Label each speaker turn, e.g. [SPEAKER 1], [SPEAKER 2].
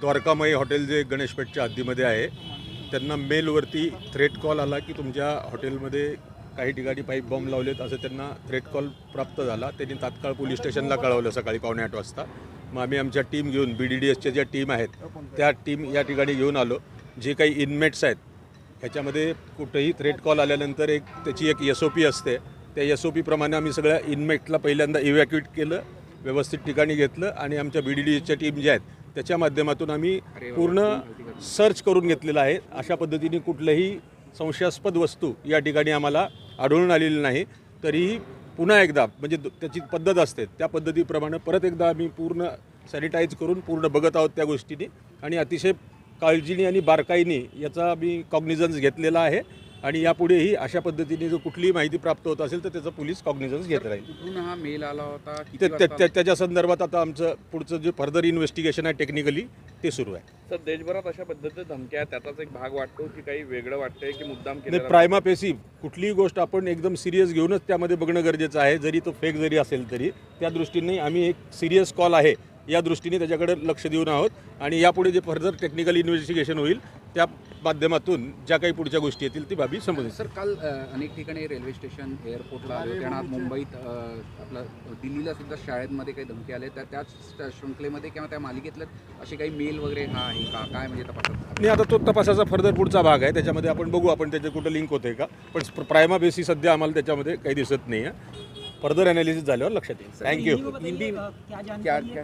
[SPEAKER 1] द्वारकामयी hotel जे गणेशपेठच्या हद्दीमध्ये आहे, त्यांना मेलवरती थ्रेट कॉल आला की तुमच्या हॉटेलमध्ये काही ठिकाणी पाईप बॉम्ब लावलेत असं त्यांना थ्रेट कॉल प्राप्त झाला. त्यांनी तात्काळ पोलीस स्टेशनला कळवलं सकाळी 7:45 वाजता. मग आम्ही आमच्या टीम घेऊन BDDSच्या ज्या टीम आहेत त्या टीम या ठिकाणी घेऊन आलो. जे काही इनमेट्स आहेत ह्याच्यामध्ये कुठेही थ्रेट कॉल आल्यानंतर त्याची एक SOP असते. त्या SOP प्रमाणे आम्ही सगळ्या इनमेटला पहिल्यांदा इव्हॅक्युएट केलं, व्यवस्थित ठिकाणी घेतलं आणि आमच्या BDDSच्या टीम ज्या आहेत त्याच्या माध्यमातून आम्ही पूर्ण सर्च करून घेतलेलं आहे. अशा पद्धतीने कुठलंही संशयास्पद वस्तू या ठिकाणी आम्हाला आढळून आलेली नाही. तरीही पुन्हा एकदा म्हणजे त्याची पद्धत असते त्या पद्धतीप्रमाणे परत एकदा आम्ही पूर्ण सॅनिटाईज करून पूर्ण बघत आहोत त्या गोष्टींनी आणि अतिशय काळजीने आणि बारकाईने याचा आम्ही कॉग्निझन्स घेतलेला आहे. आणि यापुढेही अशा पद्धतीने जो कुठलीही माहिती प्राप्त होत असेल तर त्याचा पोलीस कॉग्निझन्स घेत राहील.
[SPEAKER 2] कुठून हा मेल आला होता?
[SPEAKER 1] त्याच्या संदर्भात आता आमचं पुढचं जे फर्दर इन्व्हेस्टिगेशन आहे टेक्निकली ते सुरू आहे.
[SPEAKER 3] सर, देशभरात अशा पद्धतीच्या धमक्या त्याचाच एक भाग वाटतो की काही वेगळं वाटतंय की मुद्दाम
[SPEAKER 1] नाही,
[SPEAKER 3] केलं?
[SPEAKER 1] प्रायमा पेसी कुठलीही गोष्ट आपण एकदम सिरियस घेऊनच त्यामध्ये बघणं गरजेचं आहे. जरी तो फेक जरी असेल तरी त्या दृष्टीने आम्ही एक सिरियस कॉल आहे या दृष्टीने त्याच्याकडे लक्ष देऊन आहोत. आणि यापुढे जे फर्दर टेक्निकल इन्व्हेस्टिगेशन होईल त्या माध्यमातून ज्या काही पुढच्या गोष्टी येतील ती बाबी संबंधित.
[SPEAKER 2] सर, काल अनेक ठिकाणी रेल्वे स्टेशन एअरपोर्टला आले होते आणि आज मुंबईत आपलं दिल्लीला सुद्धा शाळेमध्ये काही धमकी आले. तर त्याच शृंखलेमध्ये किंवा त्या मालिकेतलं असे काही मेल वगैरे हा आहे का, काय म्हणजे तपासात?
[SPEAKER 1] नाही, आता तो तपासाचा फर्दर पुढचा भाग आहे, त्याच्यामध्ये आपण बघू आपण त्याचे कुठं लिंक होते का. पण प्रायमा बेसी सध्या आम्हाला त्याच्यामध्ये काही दिसत नाही आहे. फर्दर ॲनालिसिस झाल्यावर लक्षात येईल. थँक्यू.
[SPEAKER 2] क्या